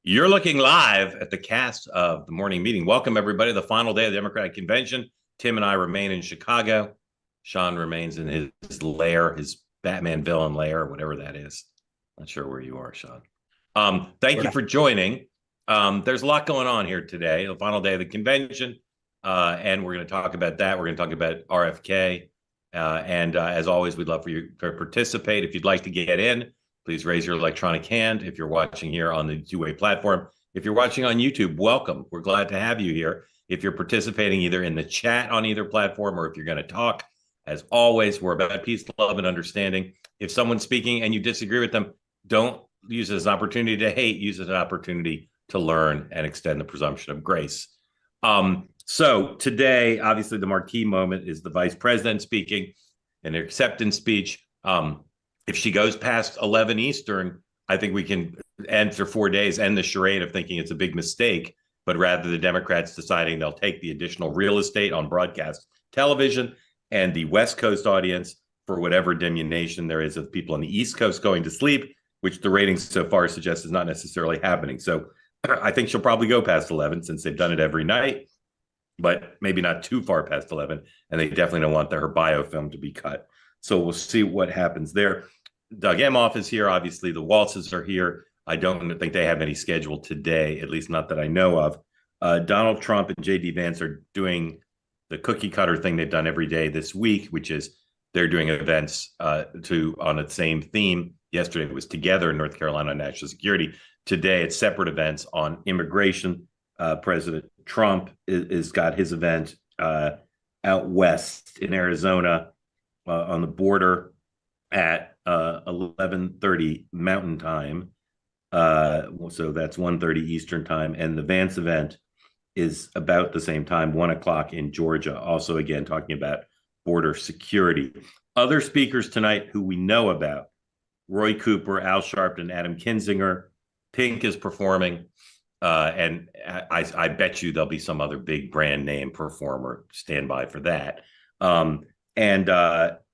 You're looking live at the cast of the morning meeting. Welcome, everybody, the final day of the Democratic Convention. Tim and I remain in Chicago. Sean remains in his lair, his Batman villain lair, whatever that is. Not sure where you are, Sean. Thank you for joining. There's a lot going on here today, the final day of the convention, and we're going to talk about that. We're going to talk about RFK. And as always, we'd love for you to participate. If you'd like to get in, please raise your electronic hand if you're watching here on the two-way platform. If you're watching on YouTube, welcome. We're glad to have you here. If you're participating either in the chat on either platform or if you're going to talk, as always, we're about peace, love, and understanding. If someone's speaking and you disagree with them, don't use it as an opportunity to hate. Use it as an opportunity to learn and extend the presumption of grace. So today, obviously, the marquee moment is the vice president speaking in her acceptance speech. If she goes past 11 Eastern, I think we can enter 4 days, end the charade of thinking it's a big mistake, but rather the Democrats deciding they'll take the additional real estate on broadcast television and the West Coast audience for whatever diminution there is of people on the East Coast going to sleep, which the ratings so far suggest is not necessarily happening. So I think she'll probably go past 11 since they've done it every night, but maybe not too far past 11. And they definitely don't want her biofilm to be cut. So we'll see what happens there. Doug Emhoff is here. Obviously, the Waltzes are here. I don't think they have any scheduled today, at least not that I know of. Donald Trump and J.D. Vance are doing the cookie cutter thing they've done every day this week, which is they're doing events on the same theme. Yesterday it was together in North Carolina on national security. Today it's separate events on immigration. President Trump is got his event out west in Arizona on the border at 11:30 Mountain Time. So that's 1:30 Eastern Time. And the Vance event is about the same time, 1 o'clock in Georgia. Also, again, talking about border security. Other speakers tonight who we know about: Roy Cooper, Al Sharpton, Adam Kinzinger. Pink is performing. And I bet you there'll be some other big brand name performer. Stand by for that.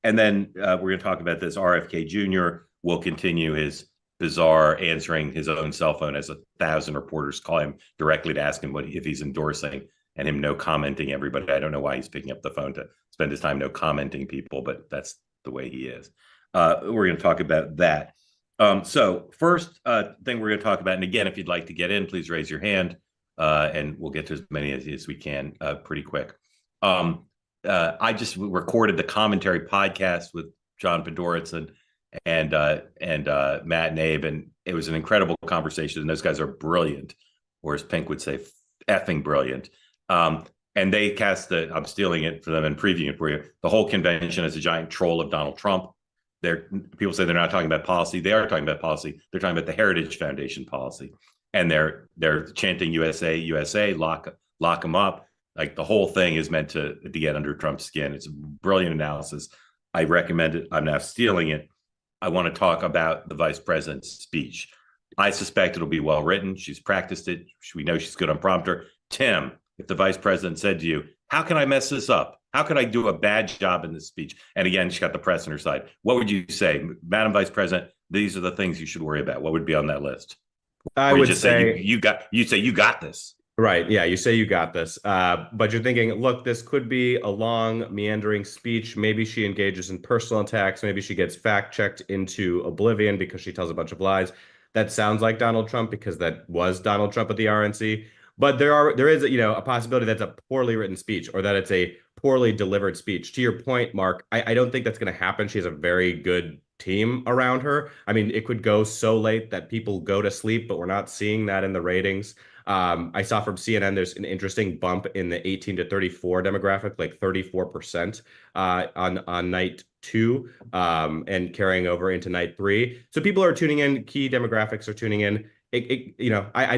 And then we're going to talk about this. RFK Jr. will continue his bizarre answering his own cell phone as 1,000 reporters call him directly to ask him if he's endorsing, and him no commenting everybody. I don't know why he's picking up the phone to spend his time no commenting people, but that's the way he is. We're going to talk about that. So first thing we're going to talk about, and again, if you'd like to get in, please raise your hand, and we'll get to as many as we can pretty quick. I just recorded the commentary podcast with John Podhoretz and Matt and Abe, and it was an incredible conversation. And those guys are brilliant, or as Pink would say, effing brilliant. And they cast I'm stealing it for them and previewing it for you, the whole convention as a giant troll of Donald Trump. People say they're not talking about policy. They are talking about policy. They're talking about the Heritage Foundation policy, and they're chanting USA, USA, lock them up. Like the whole thing is meant to get under Trump's skin. It's a brilliant analysis. I recommend it. I'm now stealing it. I want to talk about the vice president's speech. I suspect it'll be well written. She's practiced it. We know she's good on prompter. Tim, if the vice president said to you, "How can I mess this up? How can I do a bad job in this speech?" And again, she's got the press on her side. What would you say, Madam Vice President? These are the things you should worry about. What would be on that list? I would just say you got this. Right. Yeah. You say you got this. But you're thinking, look, this could be a long, meandering speech. Maybe she engages in personal attacks. Maybe she gets fact checked into oblivion because she tells a bunch of lies. That sounds like Donald Trump because that was Donald Trump at the RNC. But there is, a possibility that's a poorly written speech or that it's a poorly delivered speech. To your point, Mark, I don't think that's going to happen. She has a very good team around her. I mean, it could go so late that people go to sleep, but we're not seeing that in the ratings. I saw from CNN there's an interesting bump in the 18 to 34 demographic, like 34% on night 2 and carrying over into night 3. So people are tuning in. Key demographics are tuning in. I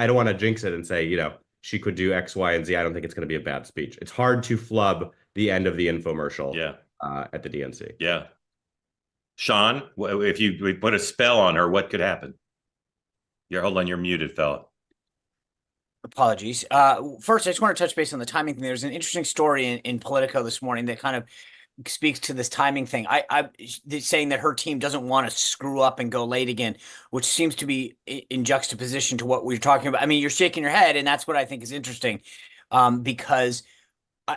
don't want to jinx it and say, she could do X, Y, and Z. I don't think it's going to be a bad speech. It's hard to flub the end of the infomercial at the DNC. Yeah. Sean, if we put a spell on her, what could happen? Hold on, you're muted, fella. Apologies. First, I just want to touch base on the timing thing. There's an interesting story in Politico this morning that kind of speaks to this timing thing. I saying that her team doesn't want to screw up and go late again, which seems to be in juxtaposition to what we are talking about. I mean, you're shaking your head, and that's what I think is interesting, because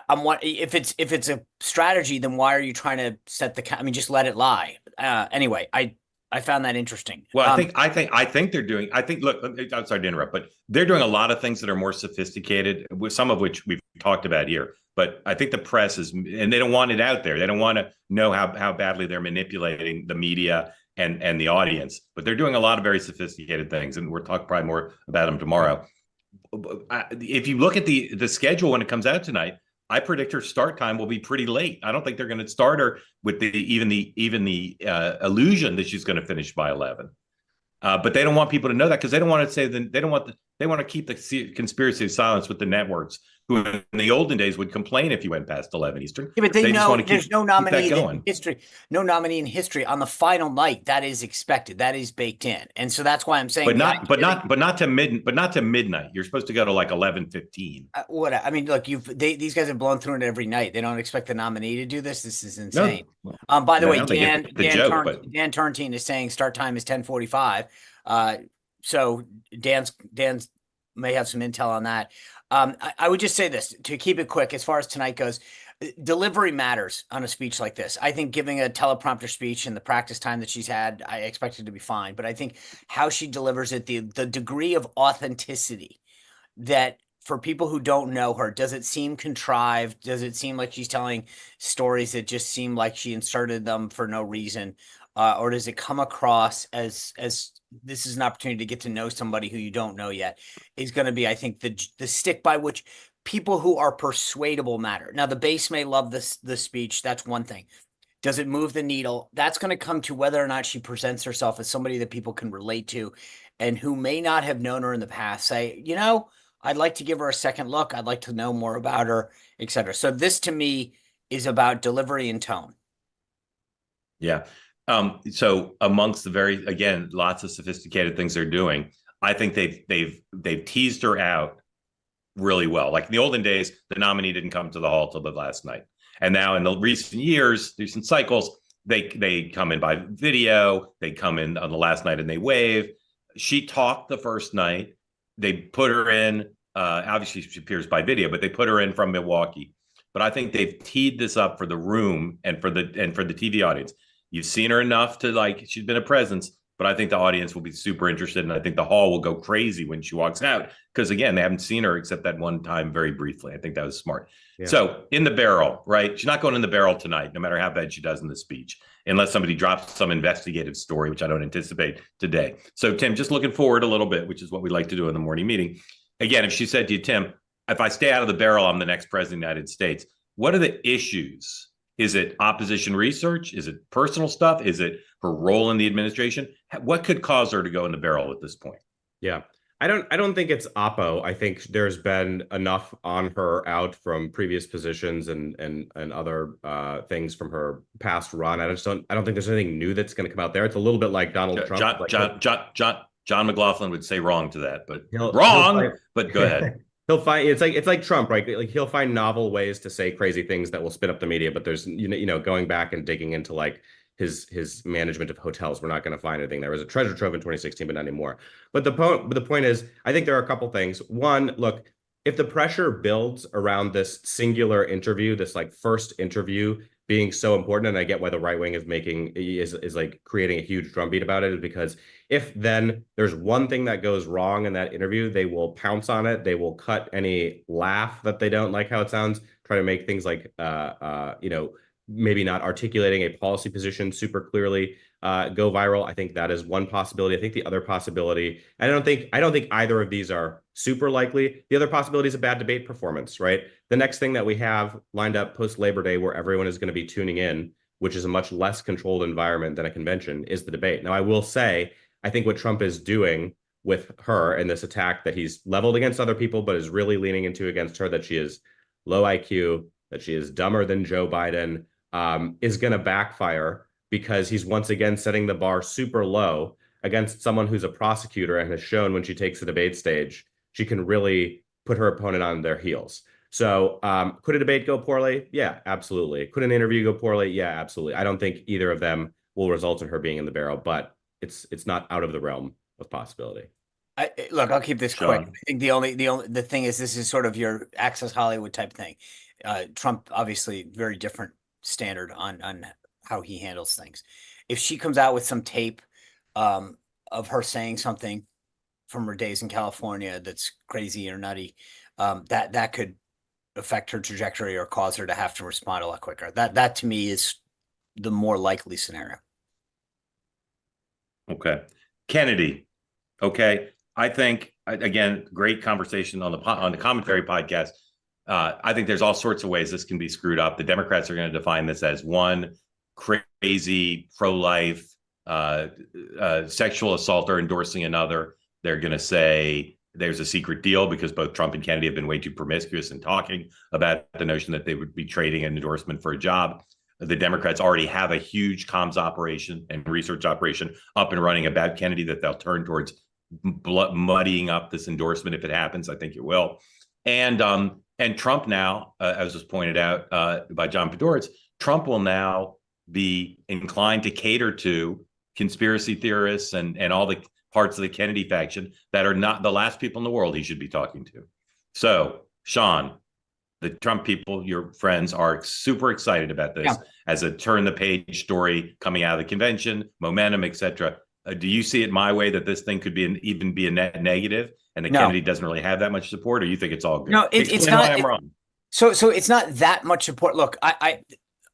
I'm what if it's a strategy, then why are you trying to set I mean, just let it lie. Anyway, I found that interesting. Well, I think they're doing. I think. Look, I'm sorry to interrupt, but they're doing a lot of things that are more sophisticated, with some of which we've talked about here. But I think the press is, and they don't want it out there. They don't want to know how badly they're manipulating the media and the audience. But they're doing a lot of very sophisticated things, and we'll talk probably more about them tomorrow. If you look at the schedule when it comes out tonight, I predict her start time will be pretty late. I don't think they're going to start her with even the illusion that she's going to finish by 11. But they don't want people to know that, because they don't want to say that they want to keep the conspiracy of silence with the networks, who in the olden days would complain if you went past 11 Eastern. Yeah, but they just know want to there's no nominee going. in history, no nominee in history on the final night. That is expected. That is baked in, and so that's why I'm saying. But not to midnight. You're supposed to go to like 11:15. What I mean, look, these guys have blown through it every night. They don't expect the nominee to do this. This is insane. No, by the way, Dan Turntine is saying start time is 10:45. So Dan's may have some intel on that. I would just say this to keep it quick as far as tonight goes. Delivery matters on a speech like this. I think giving a teleprompter speech and the practice time that she's had, I expect it to be fine. But I think how she delivers it, the degree of authenticity that for people who don't know her, does it seem contrived? Does it seem like she's telling stories that just seem like she inserted them for no reason? Or does it come across as this is an opportunity to get to know somebody who you don't know yet? Is going to be, I think, the stick by which people who are persuadable matter. Now, the base may love the speech. That's one thing. Does it move the needle? That's going to come to whether or not she presents herself as somebody that people can relate to, and who may not have known her in the past say, I'd like to give her a second look. I'd like to know more about her, etc. So this to me is about delivery and tone. Yeah. So amongst again, lots of sophisticated things they're doing, I think they've teased her out really well. Like in the olden days, the nominee didn't come to the hall till the last night. And now in the recent years, recent cycles, they come in by video, they come in on the last night and they wave. She talked the first night. They put her in, obviously she appears by video, but they put her in from Milwaukee. But I think they've teed this up for the room and for the TV audience. You've seen her enough to she's been a presence, but I think the audience will be super interested, and I think the hall will go crazy when she walks out, because again, they haven't seen her except that one time very briefly. I think that was smart. Yeah. So in the barrel, right? She's not going in the barrel tonight, no matter how bad she does in the speech, unless somebody drops some investigative story, which I don't anticipate today. So Tim, just looking forward a little bit, which is what we like to do in the morning meeting. Again, if she said to you, Tim, if I stay out of the barrel, I'm the next president of the United States. What are the issues? Is it opposition research? Is it personal stuff? Is it her role in the administration? What could cause her to go in the barrel at this point? Yeah, I don't think it's Oppo. I think there's been enough on her out from previous positions and other things from her past run. I don't think there's anything new that's going to come out there. It's a little bit like Donald Trump. John McLaughlin would say wrong to that, but wrong. But go ahead. He'll find it's like Trump, right? Like he'll find novel ways to say crazy things that will spin up the media. But there's going back and digging into like his management of hotels, we're not going to find anything. There was a treasure trove in 2016, but not anymore. But the point is, I think there are a couple things. One, look, if the pressure builds around this singular interview, this like first interview being so important, and I get why the right wing is like creating a huge drumbeat about it, is because if then there's one thing that goes wrong in that interview, they will pounce on it. They will cut any laugh that they don't like how it sounds, try to make things like maybe not articulating a policy position super clearly go viral. I think that is one possibility. I think the other possibility, and I don't think either of these are super likely. The other possibility is a bad debate performance, right? The next thing that we have lined up post Labor Day, where everyone is going to be tuning in, which is a much less controlled environment than a convention, is the debate. Now, I will say, I think what Trump is doing with her and this attack that he's leveled against other people, but is really leaning into against her, that she is low IQ, that she is dumber than Joe Biden, is going to backfire, because he's once again setting the bar super low against someone who's a prosecutor and has shown when she takes the debate stage, she can really put her opponent on their heels. So could a debate go poorly? Yeah, absolutely. Could an interview go poorly? Yeah, absolutely. I don't think either of them will result in her being in the barrel, but it's not out of the realm of possibility. Look, I'll keep this quick. Sean. I think the thing is, this is sort of your Access Hollywood type thing. Trump, obviously, very different standard on how he handles things. If she comes out with some tape of her saying something from her days in California that's crazy or nutty, that could affect her trajectory or cause her to have to respond a lot quicker. That to me is the more likely scenario. Okay. Kennedy. Okay. I think, again, great conversation on the commentary podcast. I think there's all sorts of ways this can be screwed up. The Democrats are going to define this as one crazy pro-life sexual assaulter endorsing another. They're going to say there's a secret deal because both Trump and Kennedy have been way too promiscuous in talking about the notion that they would be trading an endorsement for a job. The Democrats already have a huge comms operation and research operation up and running about Kennedy that they'll turn towards muddying up this endorsement if it happens. I think it will. And Trump now, as was pointed out by John Podhoretz, Trump will now be inclined to cater to conspiracy theorists and all the parts of the Kennedy faction that are not the last people in the world he should be talking to. So, Sean, the Trump people, your friends, are super excited about this as a turn-the-page story coming out of the convention, momentum, etc. Do you see it my way that this thing could even be a net negative and that Kennedy doesn't really have that much support, or you think it's all good? No, it's not. I'm wrong. So it's not that much support. Look, I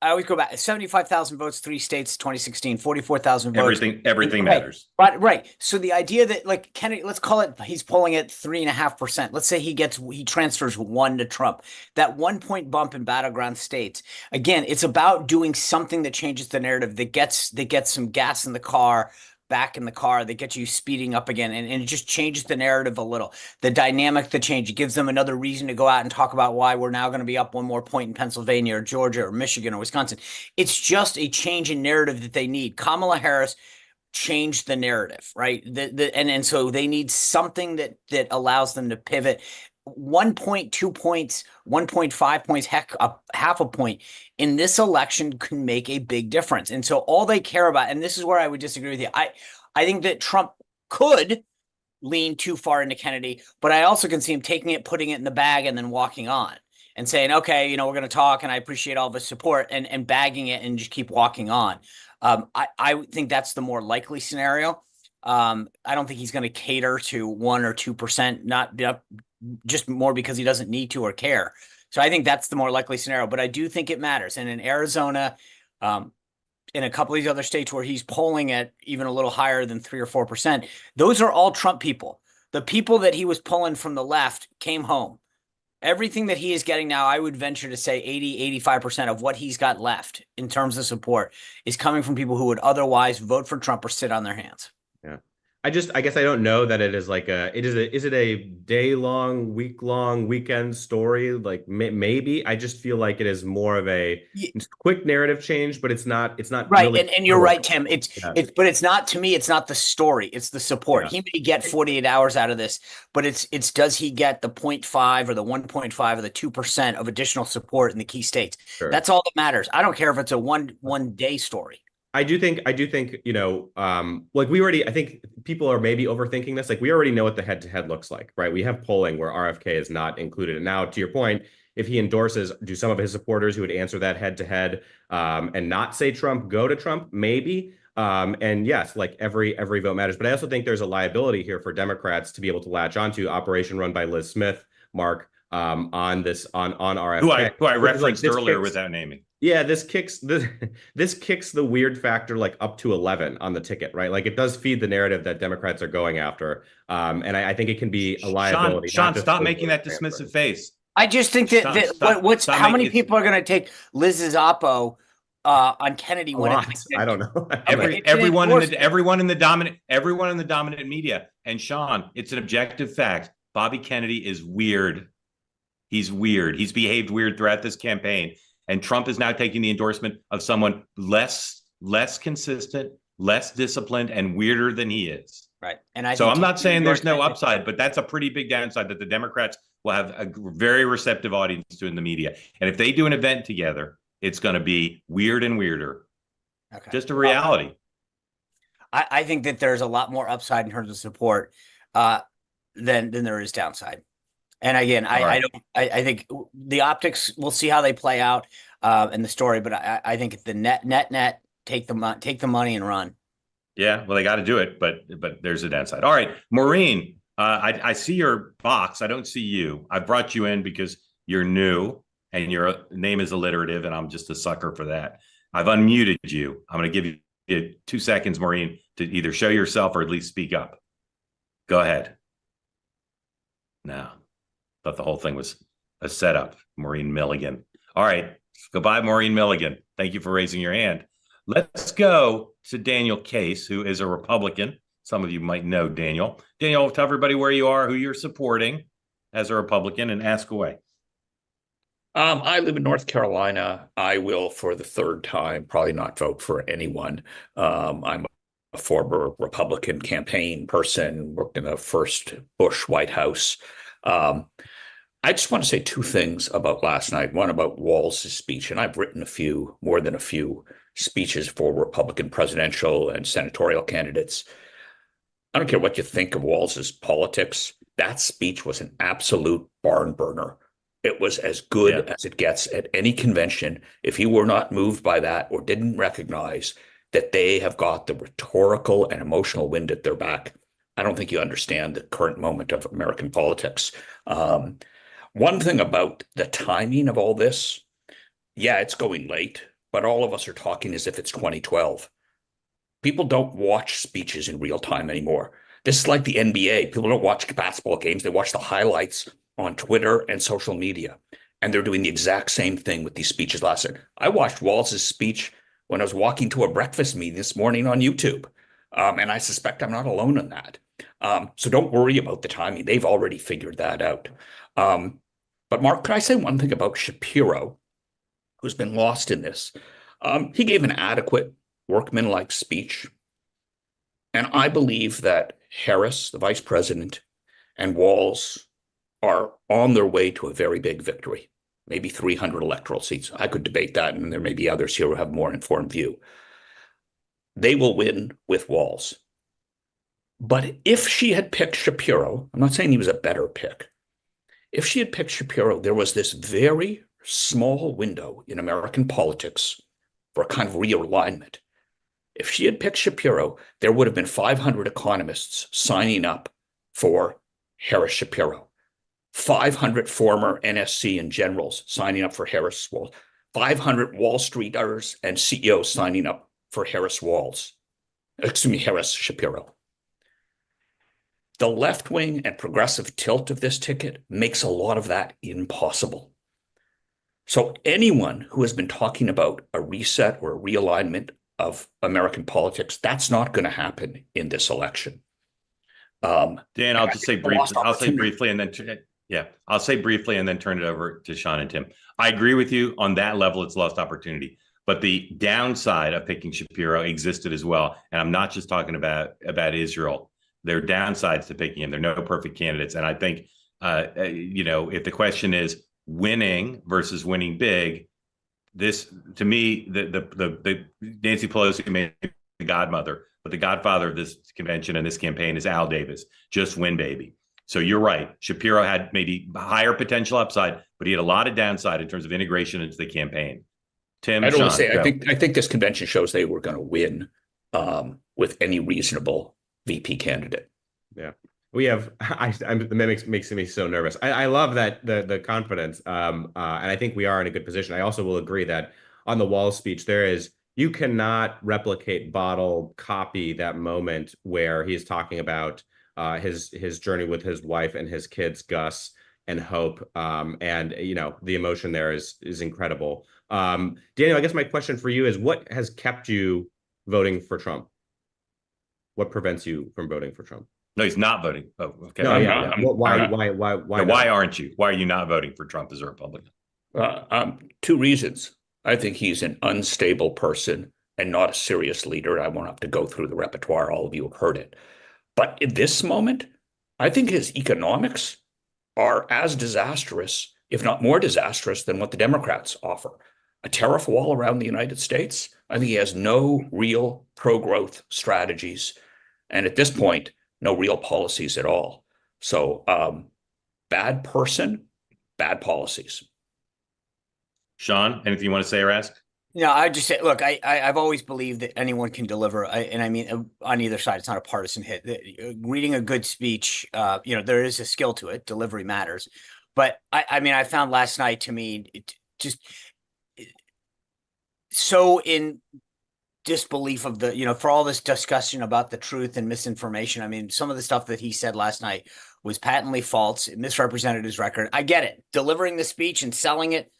always go back. 75,000 votes, 3 states, 2016, 44,000 votes. Everything matters. Right. So the idea that, like, Kennedy, let's call it, he's polling at 3.5%. Let's say he transfers 1 to Trump. That 1 point bump in battleground states. Again, it's about doing something that changes the narrative, that gets some gas in the car, back in the car, that gets you speeding up again, and it just changes the narrative a little. The dynamic, the change, it gives them another reason to go out and talk about why we're now going to be up 1 more point in Pennsylvania or Georgia or Michigan or Wisconsin. It's just a change in narrative that they need. Kamala Harris changed the narrative, right? And so they need something that allows them to pivot. 1 point, 2 points, 1.5 points, heck, half a point in this election can make a big difference. And so all they care about, and this is where I would disagree with you, I think that Trump could lean too far into Kennedy, but I also can see him taking it, putting it in the bag, and then walking on and saying, okay, we're going to talk, and I appreciate all the support, and bagging it and just keep walking on. I think that's the more likely scenario. I don't think he's going to cater to 1 or 2%, not just more because he doesn't need to or care. So I think that's the more likely scenario, but I do think it matters. And in Arizona, in a couple of these other states where he's polling at even a little higher than 3 or 4%, those are all Trump people. The people that he was pulling from the left came home. Everything that he is getting now, I would venture to say 80-85% of what he's got left in terms of support is coming from people who would otherwise vote for Trump or sit on their hands. Yeah. I guess I don't know that it is like is it a day-long, week-long, weekend story? Like maybe. I just feel like it is more of a quick narrative change, but it's not right. Really and you're right, Tim. But it's not, to me, it's not the story, it's the support. He may get 48 hours out of this, but it's does he get the 0.5 or the 1.5 or the 2% of additional support in the key states? Sure. That's all that matters. I don't care if it's a one day story. I do think, like I think people are maybe overthinking this. Like, we already know what the head-to-head looks like, right? We have polling where RFK is not included. And now, to your point, if he endorses, do some of his supporters who would answer that head-to-head and not say Trump go to Trump? Maybe. And yes, like every vote matters. But I also think there's a liability here for Democrats to be able to latch onto Operation run by Liz Smith, Mark, on RFK. Who I referenced earlier without naming. Yeah, this kicks the weird factor like up to 11 on the ticket, right? Like, it does feed the narrative that Democrats are going after, and I think it can be a liability. Sean, stop making that dismissive face. I just think how many people are going to take Liz's oppo on Kennedy? I don't know. Everyone in the dominant media, and Sean, it's an objective fact. Bobby Kennedy is weird. He's weird. He's behaved weird throughout this campaign. And Trump is now taking the endorsement of someone less consistent, less disciplined, and weirder than he is. Right. And I So think I'm not saying there's no upside, but that's a pretty big downside that the Democrats will have a very receptive audience to in the media. And if they do an event together, it's going to be weird and weirder. Okay. Just a reality. I think that there's a lot more upside in terms of support than there is downside. And again, I think the optics, we'll see how they play out in the story, but I think the net take the money and run. Yeah, well, they got to do it, but there's a downside. All right, Maureen, I see your box. I don't see you. I brought you in because you're new and your name is alliterative, and I'm just a sucker for that. I've unmuted you. I'm going to give you 2 seconds, Maureen, to either show yourself or at least speak up. Go ahead. No, thought the whole thing was a setup. Maureen Milligan. All right, goodbye, Maureen Milligan. Thank you for raising your hand. Let's go to Daniel Case, who is a Republican. Some of you might know Daniel. Daniel, tell everybody where you are, who you're supporting as a Republican, and ask away. I live in North Carolina. I will, for the third time, probably not vote for anyone. I'm a former Republican campaign person, worked in the first Bush White House. I just want to say two things about last night. One about Walz's speech, and I've written more than a few speeches for Republican presidential and senatorial candidates. I don't care what you think of Walz's politics. That speech was an absolute barn burner. It was as good as it gets at any convention. If you were not moved by that or didn't recognize that they have got the rhetorical and emotional wind at their back, I don't think you understand the current moment of American politics. One thing about the timing of all this, it's going late, but all of us are talking as if it's 2012. People don't watch speeches in real time anymore. This is like the NBA. People don't watch basketball games. They watch the highlights on Twitter and social media. And they're doing the exact same thing with these speeches last night. I watched Walz's speech when I was walking to a breakfast meeting this morning on YouTube. And I suspect I'm not alone in that. So don't worry about the timing. They've already figured that out. But Mark, could I say one thing about Shapiro, who's been lost in this? He gave an adequate, workmanlike speech. And I believe that Harris, the vice president, and Walz are on their way to a very big victory, maybe 300 electoral seats. I could debate that, and there may be others here who have a more informed view. They will win with Walz. But if she had picked Shapiro, I'm not saying he was a better pick. If she had picked Shapiro, there was this very small window in American politics for a kind of realignment. If she had picked Shapiro, there would have been 500 economists signing up for Harris Shapiro, 500 former NSC and generals signing up for Harris Walz, 500 Wall Streeters and CEOs signing up for Harris Shapiro. The left-wing and progressive tilt of this ticket makes a lot of that impossible. So anyone who has been talking about a reset or a realignment of American politics, that's not going to happen in this election. Dan, I'll just say briefly. I'll say briefly and then turn it over to Sean and Tim. I agree with you on that level. It's lost opportunity, but the downside of picking Shapiro existed as well. And I'm not just talking about Israel. There are downsides to picking him. There are no perfect candidates. And I think, if the question is winning versus winning big, this, to me, the Nancy Pelosi made the godmother, but the godfather of this convention and this campaign is Al Davis. Just win, baby. So you're right. Shapiro had maybe higher potential upside, but he had a lot of downside in terms of integration into the campaign. Tim, I'd only say I think this convention shows they were going to win with any reasonable VP candidate. Yeah, we have. That makes me so nervous. I love that the confidence, and I think we are in a good position. I also will agree that on the Walz speech, you cannot replicate, bottle, copy that moment where he's talking about his journey with his wife and his kids, Gus and Hope, and the emotion there is incredible. Daniel, I guess my question for you is, what has kept you voting for Trump? What prevents you from voting for Trump? No, he's not voting. Oh, okay. No, why aren't you? Why are you not voting for Trump as a Republican? Two reasons. I think he's an unstable person and not a serious leader. I won't have to go through the repertoire. All of you have heard it. But in this moment, I think his economics are as disastrous, if not more disastrous, than what the Democrats offer. A tariff wall around the United States. I think he has no real pro-growth strategies, and at this point, no real policies at all. So, bad person, bad policies. Sean, anything you want to say or ask? No, I just say, look, I've always believed that anyone can deliver, and I mean, on either side, it's not a partisan hit. Reading a good speech, there is a skill to it. Delivery matters, but I mean, I found last night to me just so in disbelief of for all this discussion about the truth and misinformation. I mean, some of the stuff that he said last night was patently false. It misrepresented his record. I get it. Delivering the speech and selling it,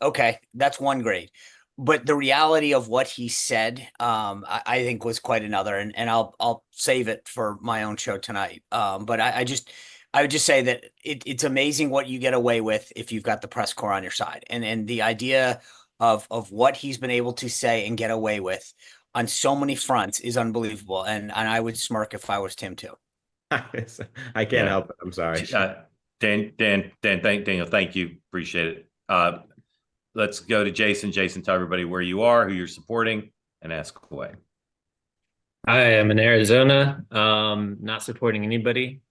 okay, that's one grade. But the reality of what he said, I think was quite another, and I'll save it for my own show tonight. But I would just say that it's amazing what you get away with if you've got the press corps on your side, and the idea of what he's been able to say and get away with on so many fronts is unbelievable. And I would smirk if I was Tim too. I can't help it. I'm sorry. Daniel, thank you. Appreciate it. Let's go to Jason. Jason, tell everybody where you are, who you're supporting, and ask away. I am in Arizona, not supporting anybody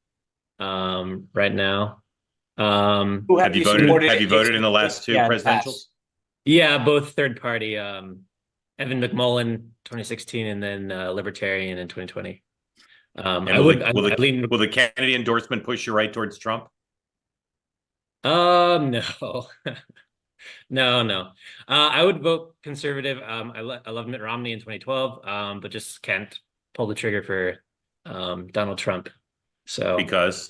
right now. Who have you voted? Have you voted in the last two presidentials? Yeah, both third party. Evan McMullen, 2016, and then Libertarian in 2020. Will the Kennedy endorsement push you right towards Trump? No. No. I would vote conservative. I love Mitt Romney in 2012, but just can't pull the trigger for Donald Trump. So because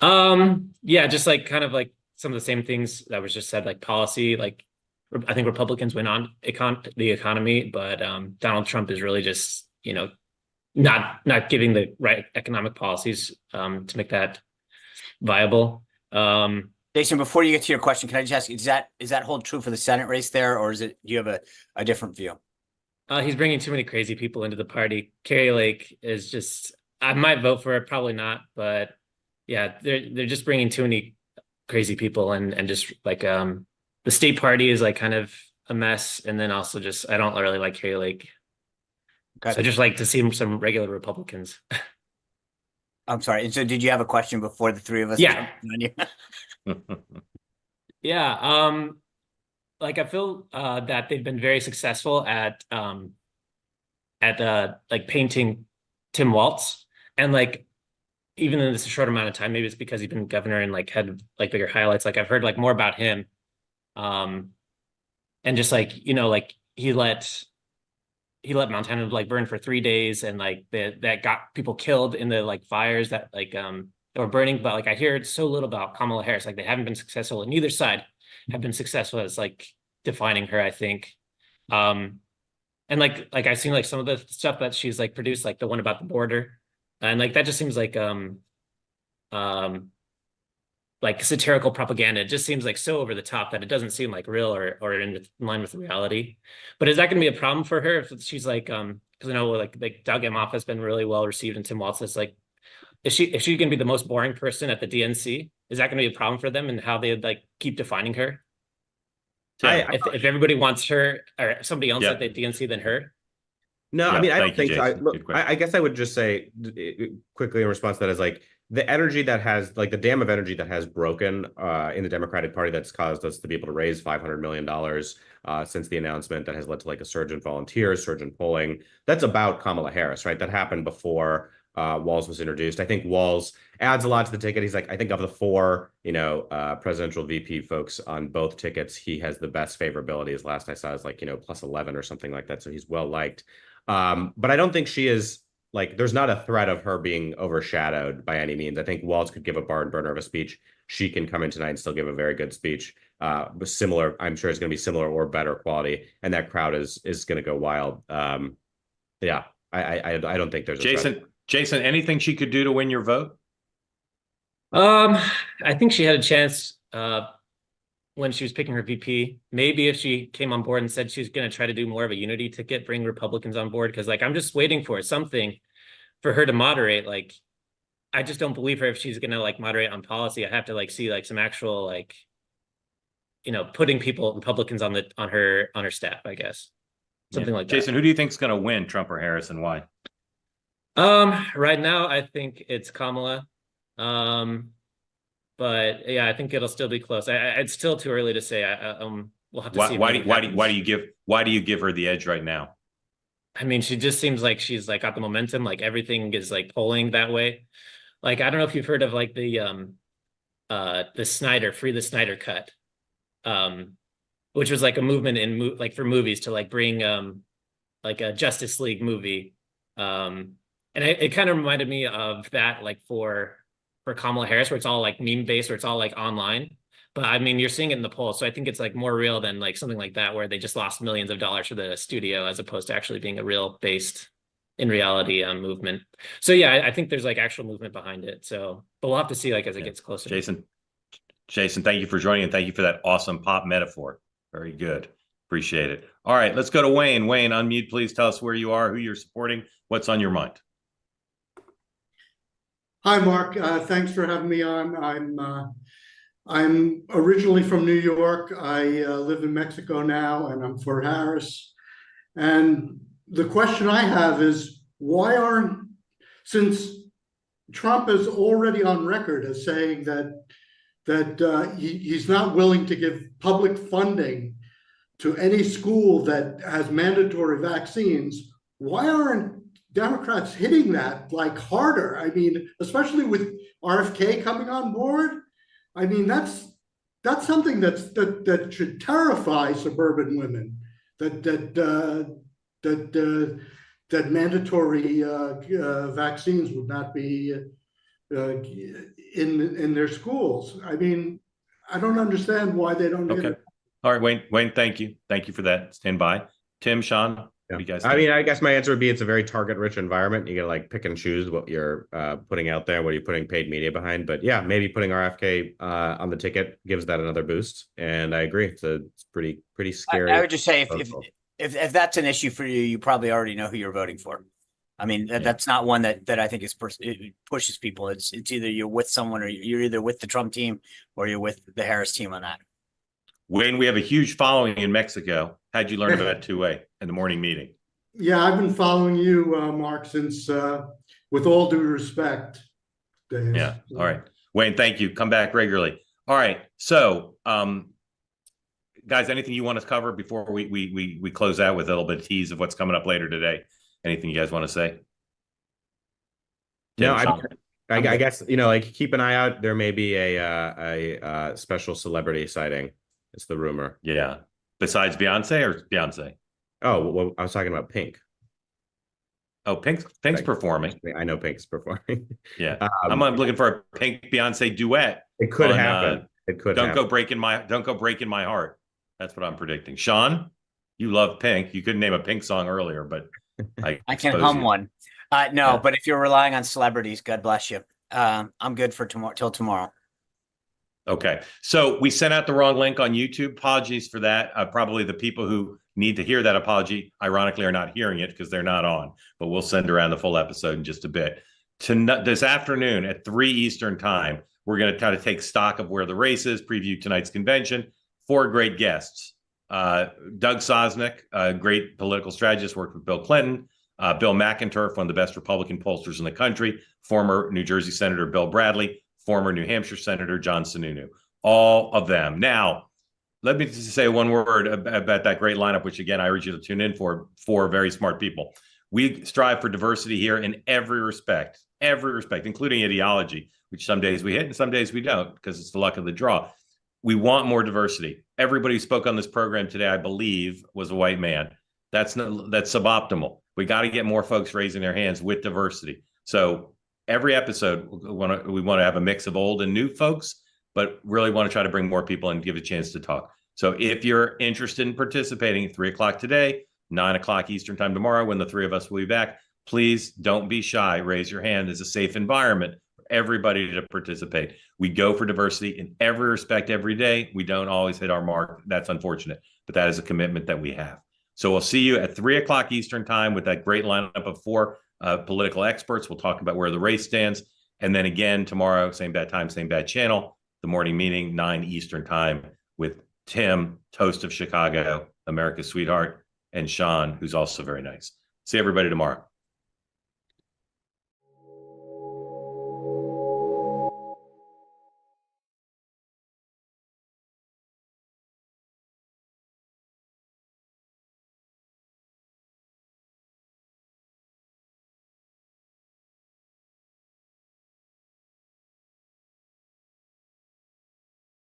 just like kind of like some of the same things that was just said, like policy, like I think Republicans win on the economy, but Donald Trump is really just, not giving the right economic policies to make that viable. Jason, before you get to your question, can I just ask, is that hold true for the Senate race there, or do you have a different view? He's bringing too many crazy people into the party. Carrie Lake is just, I might vote for it, probably not, but yeah, they're just bringing too many crazy people and just like the state party is like kind of a mess, and then also just I don't really like Carrie Lake. Okay. So I just like to see some regular Republicans. I'm sorry. And so did you have a question before the three of us? Yeah. Yeah. Like I feel that they've been very successful at like painting Tim Walz, and like even in this short amount of time, maybe it's because he's been governor and like had like bigger highlights. Like I've heard like more about him, and just like like he let Montana like burn for 3 days, and like that got people killed in the like fires that like or burning. But like I hear so little about Kamala Harris. Like they haven't been successful, and neither side have been successful as like defining her, I think. And like I've seen like some of the stuff that she's like produced, like the one about the border, and like that just seems like satirical propaganda. It just seems like so over the top that it doesn't seem like real or in line with reality. But is that going to be a problem for her if she's like because I know like Doug Emhoff has been really well received, and Tim Walz is like, is she going to be the most boring person at the DNC? Is that going to be a problem for them and how they like keep defining her? So if everybody wants her or somebody else at the DNC than her? No, I mean, I don't think so. I guess I would just say quickly in response to that is like the energy that has like the dam of energy that has broken in the Democratic Party that's caused us to be able to raise $500 million since the announcement, that has led to like a surge in volunteers, surge in polling. That's about Kamala Harris, right? That happened before Walz was introduced. I think Walz adds a lot to the ticket. He's like, I think of the four, presidential VP folks on both tickets, he has the best favorability. His last I saw is like, plus 11 or something like that. So he's well liked. But I don't think she is like, there's not a threat of her being overshadowed by any means. I think Walz could give a barn burner of a speech. She can come in tonight and still give a very good speech. But similar, I'm sure it's going to be similar or better quality. And that crowd is going to go wild. Yeah, I don't think there's a threat. Jason, anything she could do to win your vote? I think she had a chance when she was picking her VP. Maybe if she came on board and said she was going to try to do more of a unity ticket, bring Republicans on board, because like I'm just waiting for something for her to moderate, like, I just don't believe her if she's gonna like moderate on policy. I have to like see like some actual like, putting Republicans on her staff, I guess. Something like that. Jason, who do you think is going to win, Trump or Harris, and why? Right now I think it's Kamala. But yeah, I think it'll still be close. It's still too early to say. We'll have to see. Why do you give her the edge right now? I mean, she just seems like she's like got the momentum. Like everything is like polling that way. Like I don't know if you've heard of like the Snyder Free the Snyder Cut, which was like a movement in like for movies to like bring like a Justice League movie, and it kind of reminded me of that like for Kamala Harris, where it's all like meme based, or it's all like online. But I mean, you're seeing it in the polls, so I think it's like more real than like something like that, where they just lost millions of dollars for the studio, as opposed to actually being a real based in reality movement. So yeah, I think there's like actual movement behind it. So, but we'll have to see like as it gets closer. Jason, thank you for joining, and thank you for that awesome pop metaphor. Very good. Appreciate it. All right, let's go to Wayne. Wayne, unmute, please. Tell us where you are, who you're supporting, what's on your mind. Hi, Mark. Thanks for having me on. I'm originally from New York. I live in Mexico now, and I'm for Harris. And the question I have is, since Trump is already on record as saying that he's not willing to give public funding to any school that has mandatory vaccines, why aren't Democrats hitting that like harder? I mean, especially with RFK coming on board. I mean, that's something that should terrify suburban women. That mandatory vaccines would not be in their schools. I mean, I don't understand why they don't. Okay. All right, Wayne. Thank you for that. Stand by. Tim, Sean. Yeah. What do you guys think? I mean, I guess my answer would be it's a very target-rich environment. You gotta like pick and choose what you're putting out there, what you're putting paid media behind. But yeah, maybe putting RFK on the ticket gives that another boost. And I agree, it's pretty scary. I would just say if that's an issue for you, you probably already know who you're voting for. I mean, that's not one that I think it pushes people. It's either you're with someone, or you're either with the Trump team or you're with the Harris team on that. Wayne, we have a huge following in Mexico. How'd you learn about two-way in the morning meeting? Yeah, I've been following you, Mark, since, with all due respect. Days. Yeah. All right. Wayne, thank you. Come back regularly. All right. So, guys, anything you want to cover before we close out with a little bit of tease of what's coming up later today? Anything you guys want to say? No, I guess, like keep an eye out. There may be a special celebrity sighting. It's the rumor. Yeah. Besides Beyonce or Beyonce? Oh, well, I was talking about Pink. Oh, Pink's performing. I know Pink's performing. Yeah. I'm looking for a Pink Beyonce duet. It could happen. It could Don't go breaking my heart. That's what I'm predicting. Sean, you love Pink. You couldn't name a Pink song earlier, but I can hum one. No, but if you're relying on celebrities, God bless you. I'm good for tomorrow till tomorrow. Okay. So we sent out the wrong link on YouTube. Apologies for that. Probably the people who need to hear that apology, ironically, are not hearing it because they're not on. But we'll send around the full episode in just a bit. This afternoon at 3 Eastern time, we're going to kind of take stock of where the race is, preview tonight's convention. 4 great guests. Doug Sosnick, a great political strategist, worked with Bill Clinton. Bill McInturff, one of the best Republican pollsters in the country. Former New Jersey Senator Bill Bradley. Former New Hampshire Senator John Sununu. All of them. Now, let me just say one word about that great lineup, which, again, I urge you to tune in for 4 very smart people. We strive for diversity here in every respect, including ideology, which some days we hit and some days we don't because it's the luck of the draw. We want more diversity. Everybody who spoke on this program today, I believe, was a white man. That's suboptimal. We got to get more folks raising their hands with diversity. So every episode, we want to have a mix of old and new folks, but really want to try to bring more people and give a chance to talk. So if you're interested in participating, 3 o'clock today, 9 o'clock Eastern time tomorrow, when the 3 of us will be back, please don't be shy. Raise your hand. It's a safe environment for everybody to participate. We go for diversity in every respect every day. We don't always hit our mark. That's unfortunate, but that is a commitment that we have. So we'll see you at 3 o'clock Eastern time with that great lineup of 4 political experts. We'll talk about where the race stands. And then again, tomorrow, same bad time, same bad channel, the morning meeting, 9 Eastern time, with Tim, Toast of Chicago, America's sweetheart, and Sean, who's also very nice. See everybody tomorrow.